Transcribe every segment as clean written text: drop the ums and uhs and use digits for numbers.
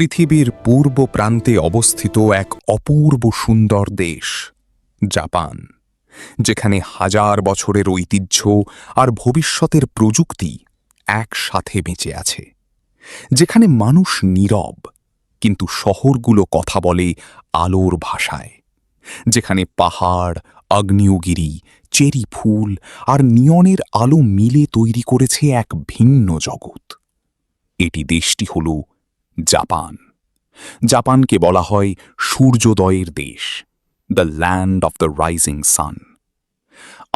পৃথিবীর পূর্ব প্রান্তে অবস্থিত এক অপূর্ব সুন্দর দেশ জাপান, যেখানে হাজার বছরের ঐতিহ্য আর ভবিষ্যতের প্রযুক্তি একসাথে বেঁচে আছে, যেখানে মানুষ নীরব কিন্তু শহরগুলো কথা বলে আলোর ভাষায়, যেখানে পাহাড়, আগ্নেয়গিরি, চেরি ফুল আর নিয়নের আলো মিলে তৈরি করেছে এক ভিন্ন জগৎ। এটি দেশটি হল জাপান। জাপানকে বলা হয় সূর্যোদয়ের দেশ, the land of the rising sun.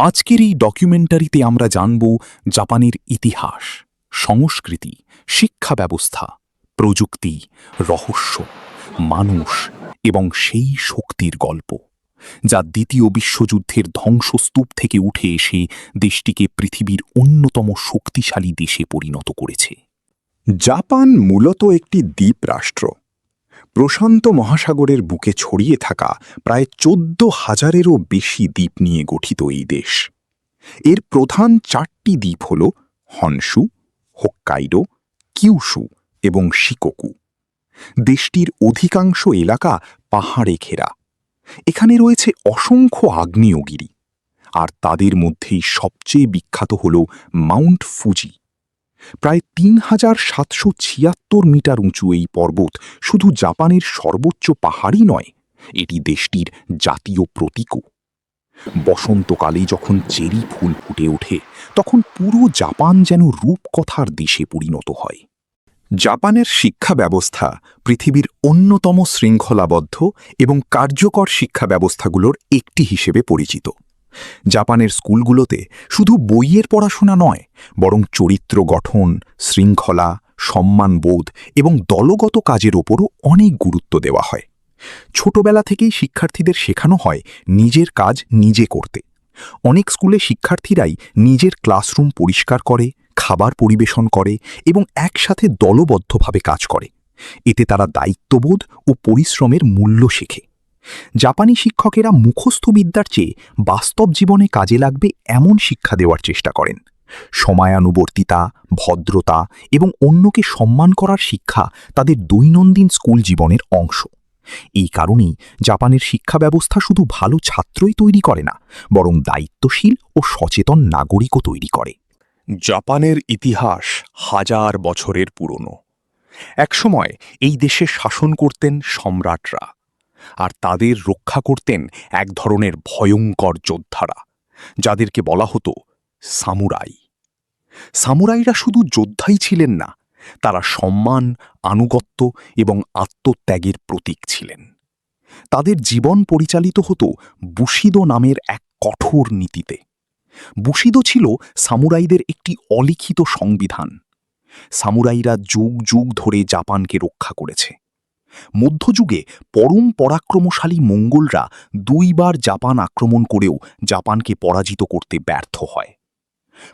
আজকের এই ডকুমেন্টারিতে আমরা জানব জাপানের ইতিহাস, সংস্কৃতি, শিক্ষা ব্যবস্থা, প্রযুক্তি, রহস্য, মানুষ এবং সেই শক্তির গল্প যা দ্বিতীয় বিশ্বযুদ্ধের ধ্বংসস্তূপ থেকে উঠে এসে দেশটিকে পৃথিবীর অন্যতম শক্তিশালী দেশে পরিণত করেছে। জাপান মূলত একটি দ্বীপ রাষ্ট্র। প্রশান্ত মহাসাগরের বুকে ছড়িয়ে থাকা প্রায় 14,000-এরও বেশি দ্বীপ নিয়ে গঠিত এই দেশ। এর প্রধান 4টি দ্বীপ হল হনশু, হোক্কাইডো, কিউশু এবং শিকোকু। দেশটির অধিকাংশ এলাকা পাহাড়ে ঘেরা। এখানে রয়েছে অসংখ্য আগ্নেয়গিরি, আর তাদের মধ্যেই সবচেয়ে বিখ্যাত হল মাউন্ট ফুজি। প্রায় 3,776 মিটার উঁচু এই পর্বত শুধু জাপানের সর্বোচ্চ পাহাড়ই নয়, এটি দেশটির জাতীয় প্রতীকও। বসন্তকালে যখন চেরি ফুল ফুটে ওঠে, তখন পুরো জাপান যেন রূপকথার দেশে পরিণত হয়। জাপানের শিক্ষা ব্যবস্থা পৃথিবীর অন্যতম শৃঙ্খলাবদ্ধ এবং কার্যকর শিক্ষা ব্যবস্থাগুলোর একটি হিসেবে পরিচিত। জাপানের স্কুলগুলোতে শুধু বইয়ের পড়াশোনা নয়, বরং চরিত্র গঠন, শৃঙ্খলা, সম্মানবোধ এবং দলগত কাজের ওপরও অনেক গুরুত্ব দেওয়া হয়। ছোটবেলা থেকেই শিক্ষার্থীদের শেখানো হয় নিজের কাজ নিজে করতে। অনেক স্কুলে শিক্ষার্থীরাই নিজের ক্লাসরুম পরিষ্কার করে, খাবার পরিবেশন করে এবং একসাথে দলবদ্ধভাবে কাজ করে। এতে তারা দায়িত্ববোধ ও পরিশ্রমের মূল্য শেখে। জাপানি শিক্ষকেরা মুখস্থ বিদ্যার চেয়ে বাস্তব জীবনে কাজে লাগবে এমন শিক্ষা দেওয়ার চেষ্টা করেন। সময়ানুবর্তিতা, ভদ্রতা এবং অন্যকে সম্মান করার শিক্ষা তাদের দৈনন্দিন স্কুল জীবনের অংশ। এই কারণেই জাপানের শিক্ষা ব্যবস্থা শুধু ভালো ছাত্রই তৈরি করে না, বরং দায়িত্বশীল ও সচেতন নাগরিকও তৈরি করে। জাপানের ইতিহাস হাজার বছরের পুরনো। একসময় এই দেশে শাসন করতেন সম্রাটরা, আর তাদের রক্ষা করতেন এক ধরনের ভয়ঙ্কর যোদ্ধারা, যাদেরকে বলা হতো সামুরাই। সামুরাইরা শুধু যোদ্ধাই ছিলেন না, তারা সম্মান, আনুগত্য এবং আত্মত্যাগের প্রতীক ছিলেন। তাদের জীবন পরিচালিত হতো বুশিদো নামের এক কঠোর নীতিতে। বুশিদো ছিল সামুরাইদের একটি অলিখিত সংবিধান। সামুরাইরা যুগ যুগ ধরে জাপানকে রক্ষা করেছে। মধ্যযুগে পরম পরাক্রমশালী মঙ্গোলরা 2 বার জাপান আক্রমণ করেও জাপানকে পরাজিত করতে ব্যর্থ হয়।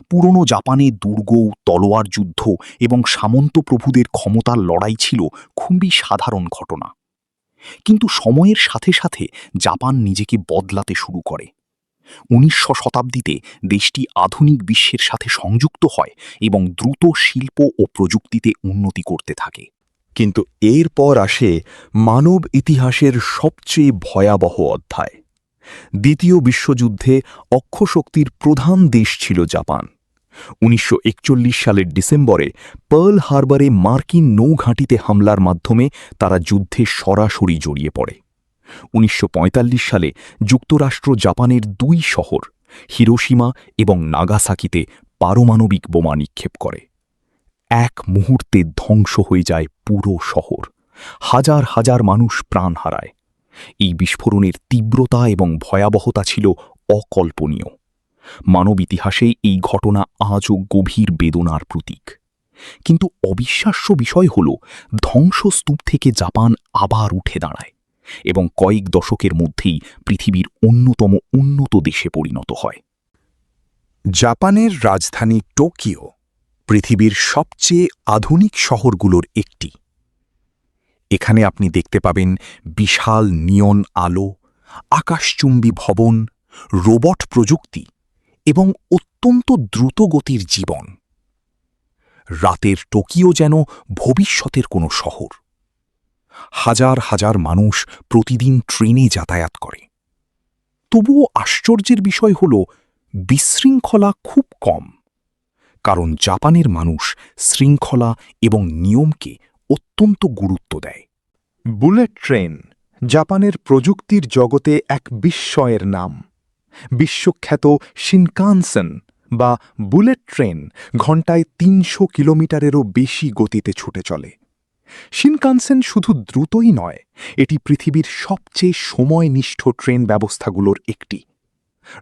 পুরনো জাপানে দুর্গ, তলোয়ার যুদ্ধ এবং সামন্ত প্রভুদের ক্ষমতার লড়াই ছিল খুবই সাধারণ ঘটনা। কিন্তু সময়ের সাথে সাথে জাপান নিজেকে বদলাতে শুরু করে। 19শ শতাব্দীতে দেশটি আধুনিক বিশ্বের সাথে সংযুক্ত হয় এবং দ্রুত শিল্প ও প্রযুক্তিতে উন্নতি করতে থাকে। কিন্তু এরপর আসে মানব ইতিহাসের সবচেয়ে ভয়াবহ অধ্যায়। দ্বিতীয় বিশ্বযুদ্ধে অক্ষশক্তির প্রধান দেশ ছিল জাপান। 1941 সালের ডিসেম্বরে পার্ল হারবারে মার্কিন নৌঘাঁটিতে হামলার মাধ্যমে তারা যুদ্ধে সরাসরি জড়িয়ে পড়ে। 1945 সালে যুক্তরাষ্ট্র জাপানের 2 শহর হিরোশিমা এবং নাগাসাকিতে পারমাণবিক বোমা নিক্ষেপ করে। এক মুহূর্তে ধ্বংস হয়ে যায় পুরো শহর। হাজার হাজার মানুষ প্রাণ হারায়। এই বিস্ফোরণের তীব্রতা এবং ভয়াবহতা ছিল অকল্পনীয়। মানব ইতিহাসে এই ঘটনা আজও গভীর বেদনার প্রতীক। কিন্তু অবিশ্বাস্য বিষয় হল, ধ্বংসস্তূপ থেকে জাপান আবার উঠে দাঁড়ায় এবং কয়েক দশকের মধ্যেই পৃথিবীর অন্যতম উন্নত দেশে পরিণত হয়। জাপানের রাজধানী টোকিও পৃথিবীর সবচেয়ে আধুনিক শহরগুলোর একটি। এখানে আপনি দেখতে পাবেন বিশাল নিয়ন আলো, আকাশচুম্বী ভবন, রোবট প্রযুক্তি এবং অত্যন্ত দ্রুতগতির জীবন। রাতের টোকিও যেন ভবিষ্যতের কোনো শহর। হাজার হাজার মানুষ প্রতিদিন ট্রেনে যাতায়াত করে। তবুও আশ্চর্যের বিষয় হল বিশৃঙ্খলা খুব কম, কারণ জাপানের মানুষ শৃঙ্খলা এবং নিয়মকে অত্যন্ত গুরুত্ব দেয়। বুলেট ট্রেন জাপানের প্রযুক্তির জগতে এক বিস্ময়ের নাম। বিশ্বখ্যাত শিনকানসেন বা বুলেট ট্রেন ঘণ্টায় ৩০০ কিলোমিটারেরও বেশি গতিতে ছুটে চলে। শিনকানসেন শুধু দ্রুতই নয়, এটি পৃথিবীর সবচেয়ে সময়নিষ্ঠ ট্রেন ব্যবস্থাগুলোর একটি।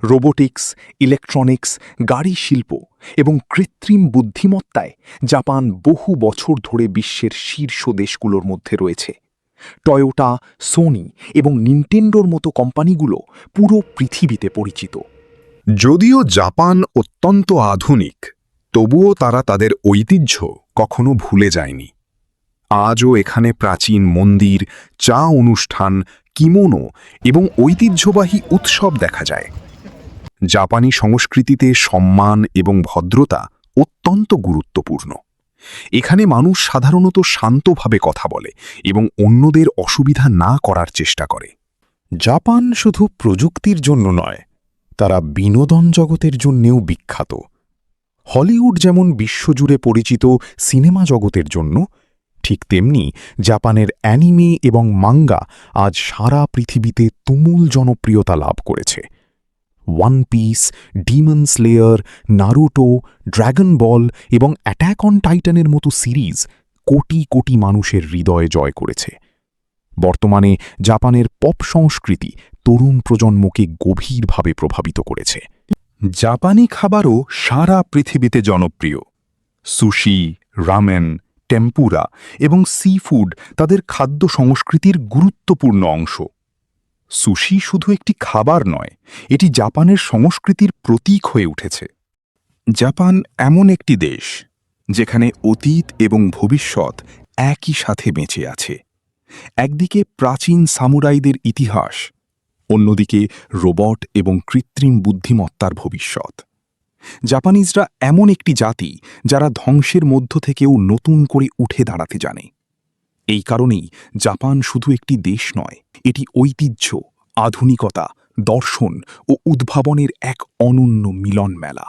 রোবোটিক্স, ইলেকট্রনিক্স, গাড়ি শিল্প এবং কৃত্রিম বুদ্ধিমত্তায় জাপান বহু বছর ধরে বিশ্বের শীর্ষ দেশগুলোর মধ্যে রয়েছে। টয়োটা, সোনি এবং নিনটেন্ডোর মতো কোম্পানিগুলো পুরো পৃথিবীতে পরিচিত। যদিও জাপান অত্যন্ত আধুনিক, তবুও তারা তাদের ঐতিহ্য কখনো ভুলে যায়নি। আজও এখানে প্রাচীন মন্দির, চা অনুষ্ঠান, কিমোনো এবং ঐতিহ্যবাহী উৎসব দেখা যায়। জাপানি সংস্কৃতিতে সম্মান এবং ভদ্রতা অত্যন্ত গুরুত্বপূর্ণ। এখানে মানুষ সাধারণত শান্তভাবে কথা বলে এবং অন্যদের অসুবিধা না করার চেষ্টা করে। জাপান শুধু প্রযুক্তির জন্য নয়, তারা বিনোদন জগতের জন্যেও বিখ্যাত। হলিউড যেমন বিশ্বজুড়ে পরিচিত সিনেমা জগতের জন্য, ঠিক তেমনি জাপানের অ্যানিমে এবং মাঙ্গা আজ সারা পৃথিবীতে তুমুল জনপ্রিয়তা লাভ করেছে। One Piece, Demon Slayer, Naruto, Dragon Ball এবং অ্যাট্যাক অন টাইটানের মতো সিরিজ কোটি কোটি মানুষের হৃদয়ে জয় করেছে। বর্তমানে জাপানের পপ সংস্কৃতি তরুণ প্রজন্মকে গভীরভাবে প্রভাবিত করেছে। জাপানি খাবারও সারা পৃথিবীতে জনপ্রিয়। সুশি, রামেন, টেম্পুরা এবং সি ফুড তাদের খাদ্য সংস্কৃতির গুরুত্বপূর্ণ অংশ। সুশি শুধু একটি খাবার নয়, এটি জাপানের সংস্কৃতির প্রতীক হয়ে উঠেছে। জাপান এমন একটি দেশ যেখানে অতীত এবং ভবিষ্যৎ একই সাথে বেঁচে আছে। একদিকে প্রাচীন সামুরাইদের ইতিহাস, অন্যদিকে রোবট এবং কৃত্রিম বুদ্ধিমত্তার ভবিষ্যৎ। জাপানিজরা এমন একটি জাতি যারা ধ্বংসের মধ্য থেকেও নতুন করে উঠে দাঁড়াতে জানে। এই কারণেই জাপান শুধু একটি দেশ নয়, এটি ঐতিহ্য, আধুনিকতা, দর্শন ও উদ্ভাবনের এক অনন্য মিলন মেলা।